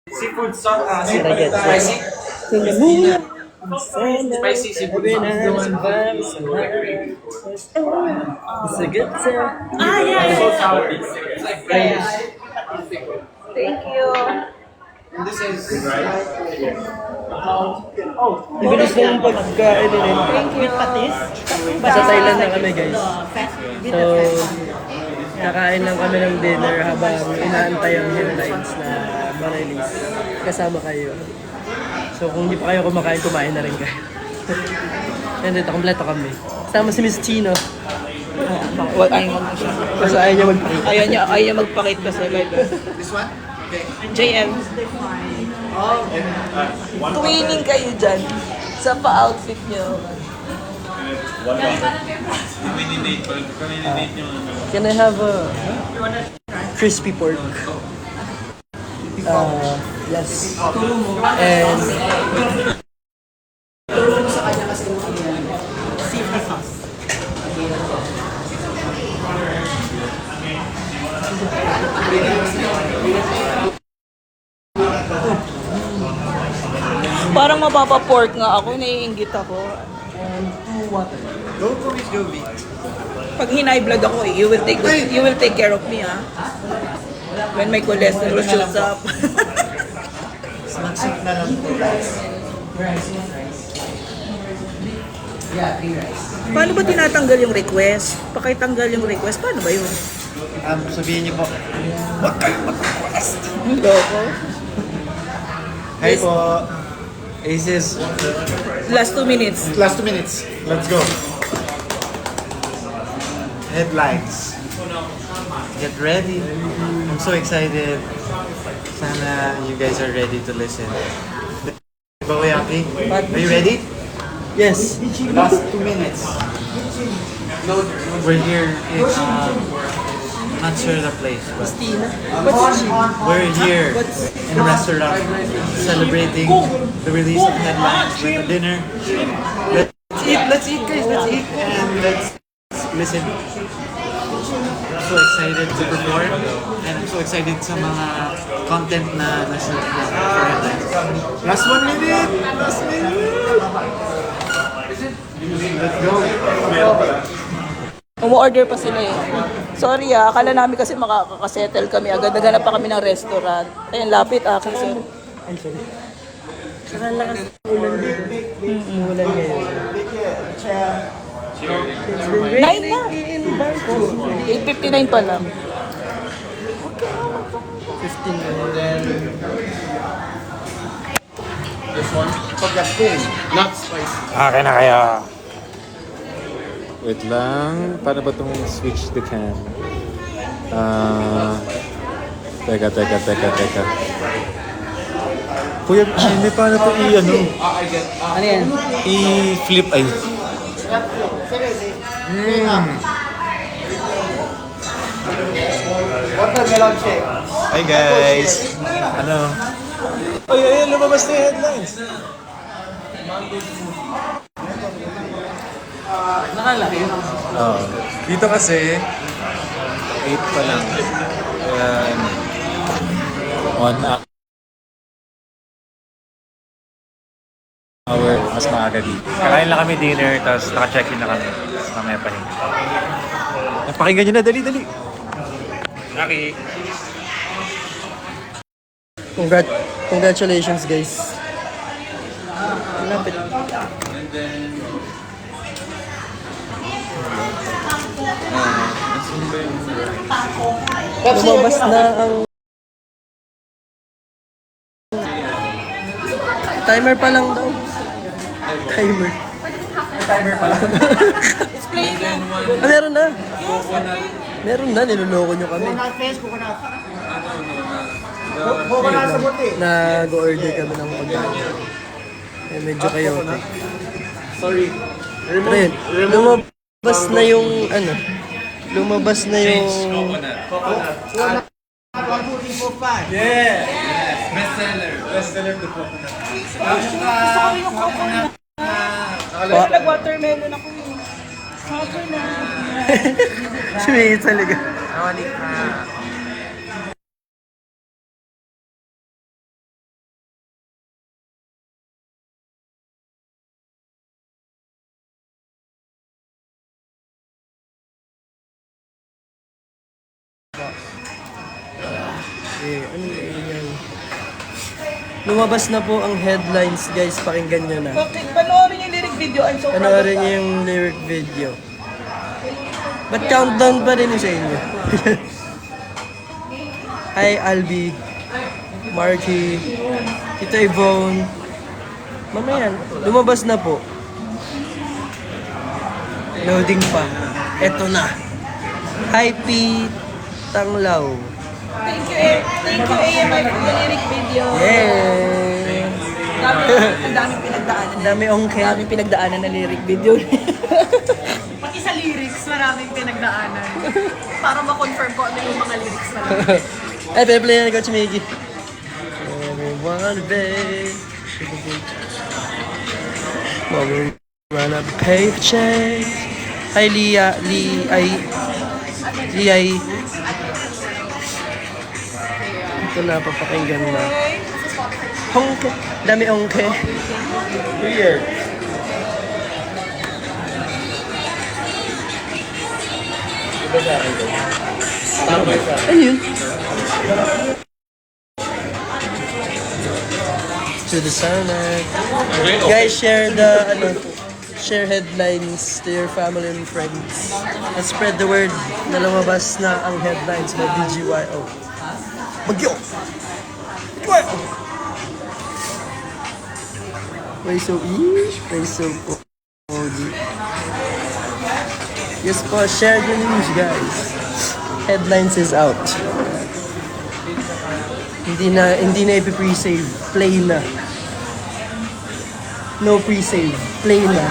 Seafood sauce, Should I get spicy. Spicy seafood sauce. It's a good time. So sour. It's like French. Thank you. This is Mabilis na yung pagkain din. Thank you. Sa Thailand na kami guys. So, kakain lang kami ng dinner habang inaantay ang headlines na ma-release. Kasama kayo. So, kung hindi pa kayo kumakain, kumain na rin kayo. And dito, kompleto kami. Kasama si Miss Chino. Ayaw mo siya. Kasi ayaw niya magpakita. Ayaw niya magpakit kasi like this one? Okay. JM. Twinning kayo dyan sa pa-outfit niyo. Can I have a crispy pork? Yes. And Parang mapapa-pork nga ako, naiinggit ako. Go for Miss Jovi. Pag hinay blood ako, you will take care of me, ha? When my cholesterol shoots up. Mag-soup na lang po. Paano ba tinatanggal yung request? Pakitanggal yung request, paano ba yun? Sabihin niyo po. Huwag kayo mag-request. Loko. Hi po. Aces. Last 2 minutes. Last 2 minutes. Let's go. Headlines. Get ready. I'm so excited. Sana you guys are ready to listen. Babayaki, are you ready? yes. Last 2 minutes. We're here in, not sure the place, but we're here in a restaurant celebrating the release of Headlines with a dinner. Let's eat guys, let's eat and let's listen. I'm so excited to perform and I'm so excited sa mga content na na-shoot na for Headlines. Last 1 minute! Last minute! Let's go! Umu-order pa sila eh. Sorry akala namin kasi makakasettle kami. Agad naghanap pa kami ng restaurant. Ayun, lapit akin sir. I'm sorry. Saka lakas ng ulan dito. Ulan ngayon. It's been 9 raining na. in Bangkok. 8:59 pa lang. 15 na then This one, pagkasin, not spicy. Okay na kaya. Wait lang. Paano ba itong switch the cam? Teka. Kuya, hindi paano ito i-ano? ano yan? I-flip ay. Watermelon shake. Hi guys! Ano? Ay, ayun, lumabas na yung headlines. Nakalaki. Oh. Dito kasi, 8 pa lang. Ayan. 1 hour, mas maaga dito. Kakain lang kami dinner, tapos naka-check-in na kami. Tapos mamaya pa rin. Pakinggan nyo na, dali. Rocky! Congratulations guys. Lapit. Lumabas na ang timer pa lang daw. Timer. Meron na. Meron na, niloloko nyo kami. Nag-order kami ng pagkain. Eh, medyo chaotic. Sorry. Ayun, lumabas na yung ano. Lumabas na yung Yeah! Bestseller to coconut. Nag-watermelon ako eh. Sabi na. sumingit sa liga. Awalik ka. Ano yan? Lumabas na po ang headlines, guys. Pakinggan nyo na. Okay, panoorin yung lyric video. I'm so proud of Panoorin that. nyo yung lyric video. Ba't countdown pa rin yung sa inyo? Hi, Albi. Marky. Tito Yvonne. Mamaya, lumabas na po. Loading pa. Eto na. Hi, Pete Tanglaw. Thank you, AMI, for the lyric video. Yay! Ang daming pinagdaanan. Ang dami ongke. Ang daming pinagdaanan na lyric video. Pati sa lyrics, maraming pinagdaanan. Para ma-confirm ko ano yung mga lyrics na Ay, pinaplay na ni Coach Miggy. Everyone, babe. Run a paycheck. Hi, Lia. Liay. Ito na, papakinggan na. Hongke. Dami ongke. Weird. Ayun. To the sunlight. Guys, share share headlines to your family and friends. Let's spread the word na lumabas na ang headlines by BGYO. Bagyo! BGYO! Why so OG. Yes po, share the news, guys. Headlines is out. Hindi na ipi-pre-save. Play na. No pre-save. Play na.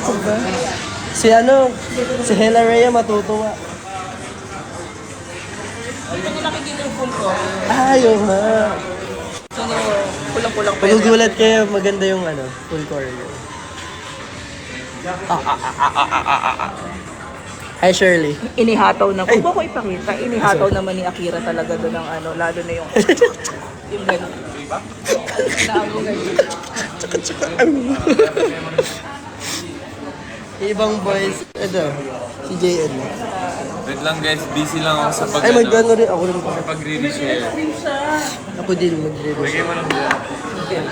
Diba? Si Hela Rhea matutuwa. Hindi ko nakikita yung full ko. Ayaw nga. So, kulang-kulang pa. Magugulat kayo, maganda yung full choreo. Hi Shirley. Inihataw na. Kung ba ko ipakita, inihataw naman ni Akira talaga doon ng lalo na yung yung gano'n. Naamo ganyan. Ibang boys, si JN. Wait lang guys, busy lang ako sa Ay, mag-ano rin, ako rin. pag-re-share. Ako din, mag-review. Lagay mo lang dyan.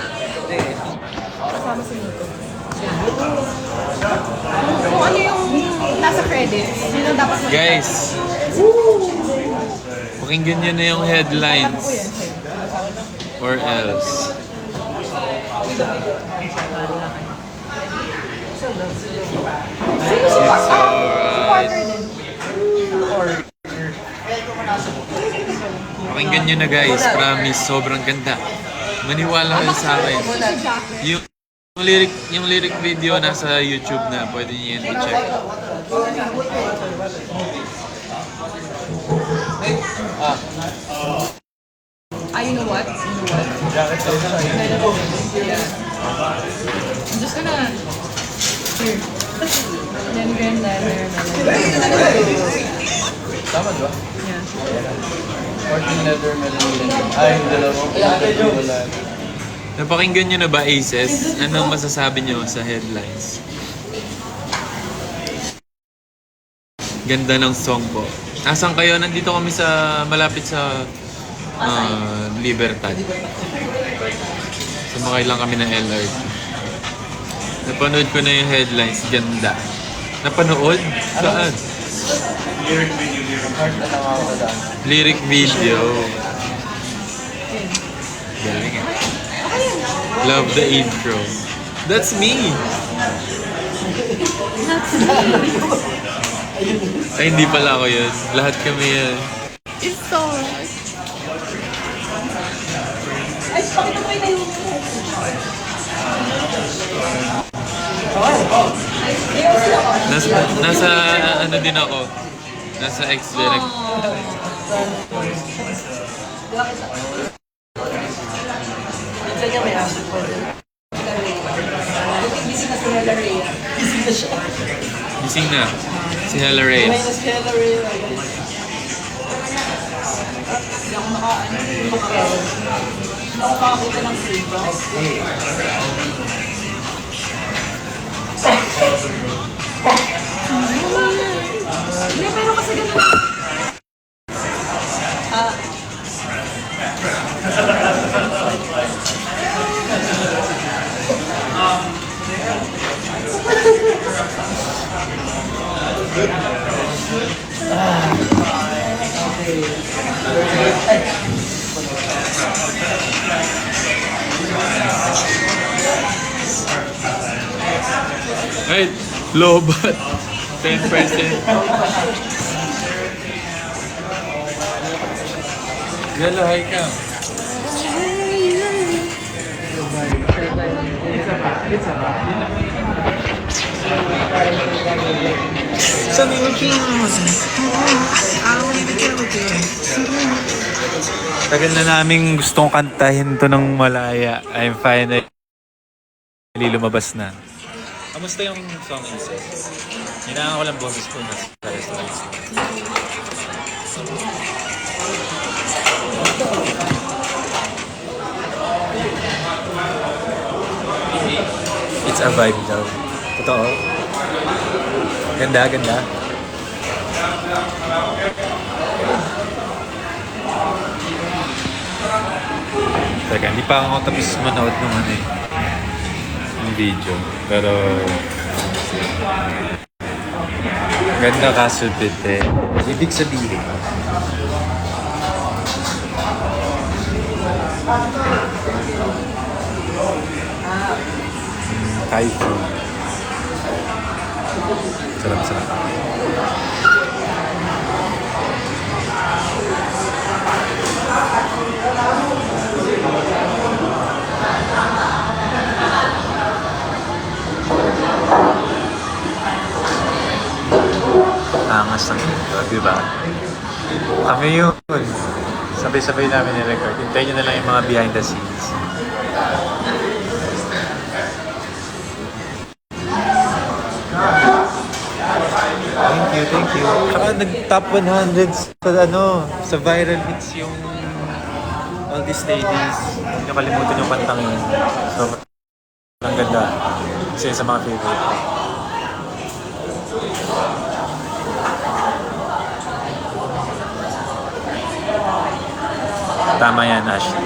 Kung ano yung nasa credits, yun ang dapat Guys, pakinggan nyo na yung headlines. Or else. It's alright. Pakinggan nyo na guys, promise, sobrang ganda. Maniwala kayo sa akin. Yung lyric video nasa YouTube na, pwede nyo yan i-check. you know what? I'm just gonna... Here. Then granddadder. Tama ba? Yeah. 14 letter melody. Ay, dalawang. Napakinggan nyo na ba, Aces? Anong masasabi nyo sa headlines? Ganda ng song po. Nasaan kayo? Nandito kami sa malapit sa Libertad. Sumakay lang kami ng LRT. Napanood ko na yung headlines. Ganda. Napanood? Saan? Lyric video. Galing eh. Love the intro. That's me! Ay, hindi pala ako yun. Lahat kami yan. It's so... Ay, pakita mo yung Nasa ano din ako. Nasa X-Direct. Minsan niya may aso pa din. busy na si Hela Rhea. Busy na siya. Gising na. Si Hela Reyes. May na si Hela Rhea. Hindi ako makakakita ng silver. Hindi, pero kasi ganun. Ay, lobat. 10%. Hello, hi ka. Tagal na naming gustong kantahin to ng malaya. I'm finally lumabas na. Kamusta yung song Isis? Hinaan ko lang boses ko na sa restaurant. It's a vibe daw. Totoo. Ganda, ganda. Teka, hindi pa ako tapos manood ng ano eh. Yung video. Pero ganda kasulpit eh. Ibig sabihin. Thai food. Sarap, sarap. Angas ng ito, di ba? Kami yun. Sabay-sabay namin ni-record. Hintayin nyo na lang yung mga behind the scenes. Thank you. Saka nag-top 100 sa viral hits yung All These Ladies. Hindi nyo kalimutan yung kantang yun. So, ang ganda. Kasi sa mga favorite. Tama yan, Ashley.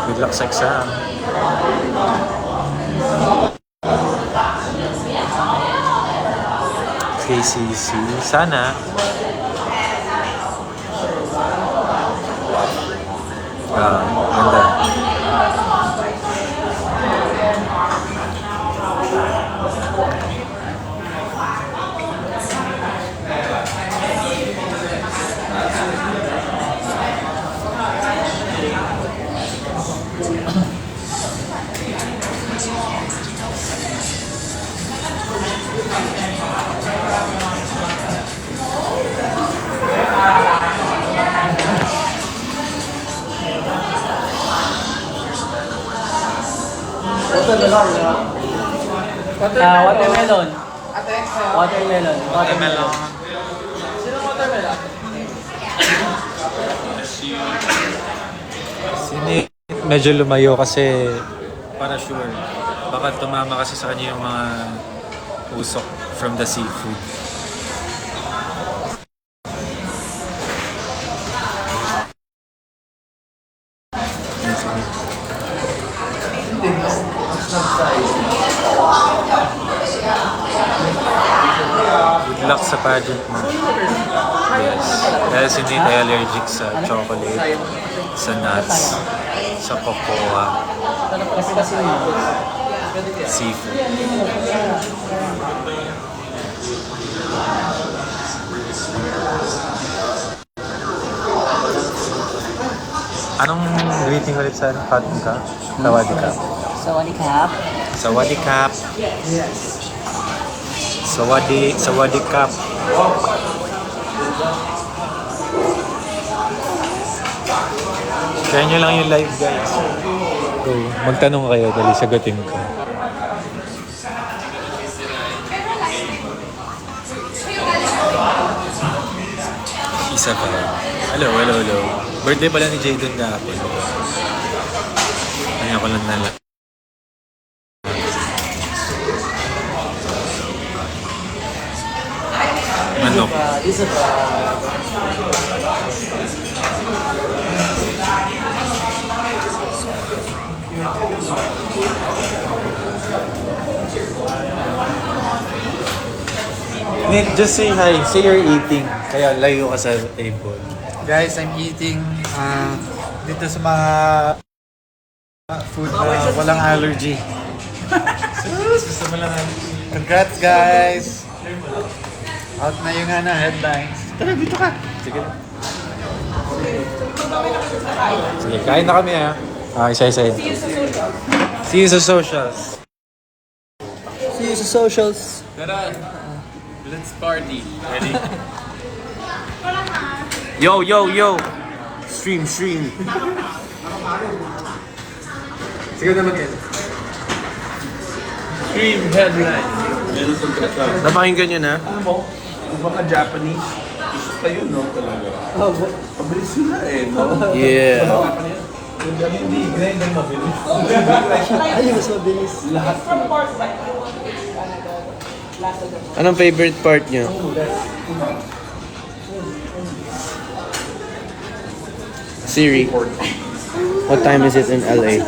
Good luck sa exam. KCC. Sana. Ganda. Watermelon. Watermelon. Watermelon. Medyo lumayo kasi para sure. Baka tumama kasi sa kanya yung mga usok from the seafood. Good luck sa pageant mo. Yes. Dahil hindi tayo allergic sa chocolate, sa nuts, sa cocoa, seafood. Anong greeting ulit sa pageant ka? Sawadee-kap. Sawadee-kap. Sawadee-kap. Sawadee-kap. Share nyo lang yung live, guys. So, magtanong kayo, dali sagutin ko. Isa pa. Hello. Birthday pala ni Jadon kahapon. Kanya ko lang nalang. Manok. Nick, just say hi. Say you're eating. Kaya layo ka sa table. Guys, I'm eating dito sa mga food na walang allergy. Congrats guys! Out na yung headlines. Tara, dito ka! Sige. Sige, kain na kami ha. Isa-isa. See you sa socials. See you sa socials. Tara, let's party. Ready? Yo, yo, yo! Stream, stream. Sige na mag-end. Stream headline. Napakinggan nyo na? Alam mo, kung baka Japanese, gusto tayo, no, talaga. Pabilis sila no? Yeah. Hindi, grind ang mabilis. Ay, mas mabilis. Anong favorite part nyo? Siri, what time is it in LA?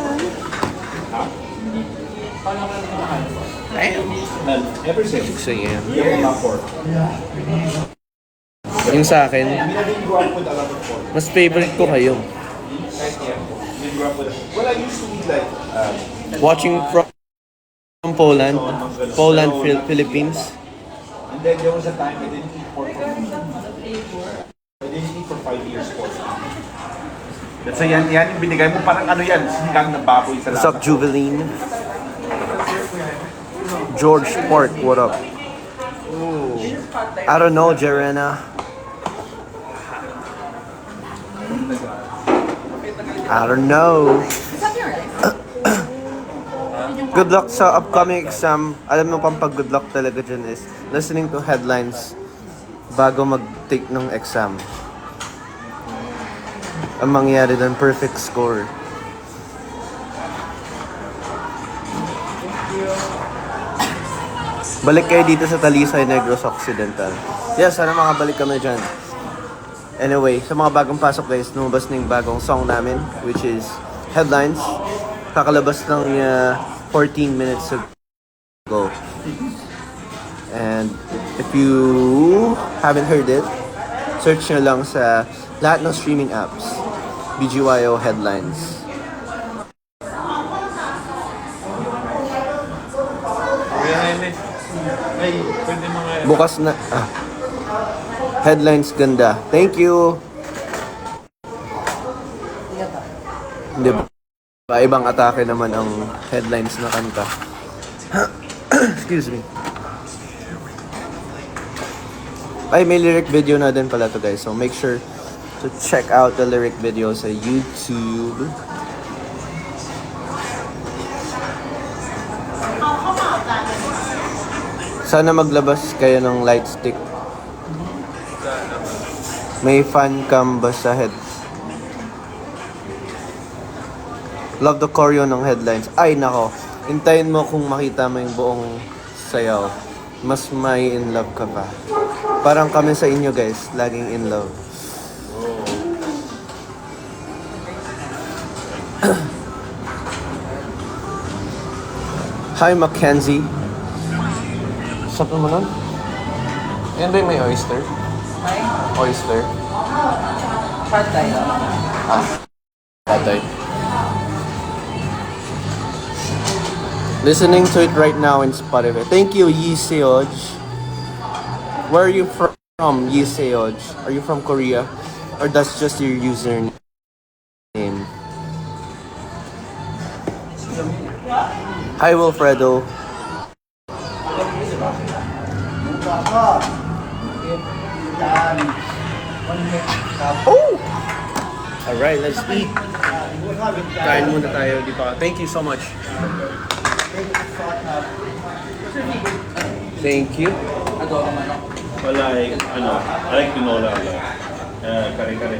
Ever since, 6 a.m. mga pork. Yung sa akin, Didn't grow up with a lot of pork. mas favorite ko kayo. Didn't grow up with well, I used to eat like, Watching from Poland, Philippines. and then there was a time I didn't eat pork for I didn't eat for 5 years pork. Kasi yan yung binigay mo, parang ano yan, sinigang na baboy sa What's up, Juveline? George Park, what up? I don't know, Jerena. I don't know. Good luck sa upcoming exam. Alam mo pang pag good luck talaga dyan is listening to headlines bago mag-take ng exam. Ang mangyayari doon, perfect score. Balik kayo dito sa Talisay, Negros Occidental. Yes, sana makabalik kami dyan. Anyway, sa mga bagong pasok guys, lumabas na yung bagong song namin, which is Headlines. Kakalabas lang niya 14 minutes ago. And if you haven't heard it, search nyo lang sa lahat ng streaming apps. BGYO Headlines. Ay, pwede mga... Bukas na. Headlines ganda. Thank you. Hindi ba? Ibang atake naman ang headlines na kanta. Excuse me. Ay, may lyric video na din pala to guys. So make sure to check out the lyric video sa YouTube. Sana maglabas kayo ng light stick. May fan cam ba sa head? Love the choreo ng headlines. Ay nako, hintayin mo kung makita mo yung buong sayaw. Mas may in love ka pa. Parang kami sa inyo guys, laging in love. Hi Mackenzie. Saan mo nun? Yan ba yung may oyster? Oyster? Patay. Patay. Listening to it right now in Spotify. Thank you, Yi Seoj. Where are you from, Yi Seoj? Are you from Korea? Or that's just your username? Hi, Wilfredo. Oh! Alright, let's eat. Kain muna tayo, di ba? Thank you so much. Thank you. Wala, I like tinola. Kare-kare.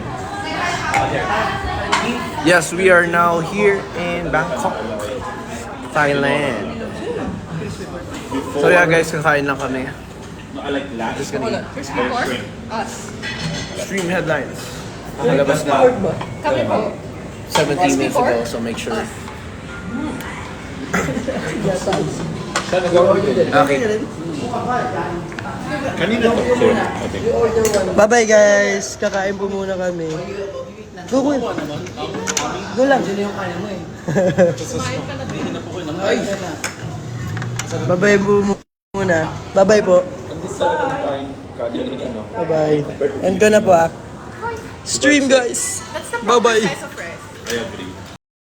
Yes, we are now here in Bangkok, Thailand. So yeah guys, kakain lang kami. I like last. Just gonna eat. Us. Stream headlines. Nakalabas na Kami po. 17 minutes ago, so make sure. Okay. Kanina to. Bye-bye guys! Kakain po muna kami. Go, go. Go lang. Sino yung kaya mo eh? Bye-bye po muna. Bye-bye po. Bye-bye. End ko na po ah. Stream guys! That's the Bye-bye. proper size of rice. I agree.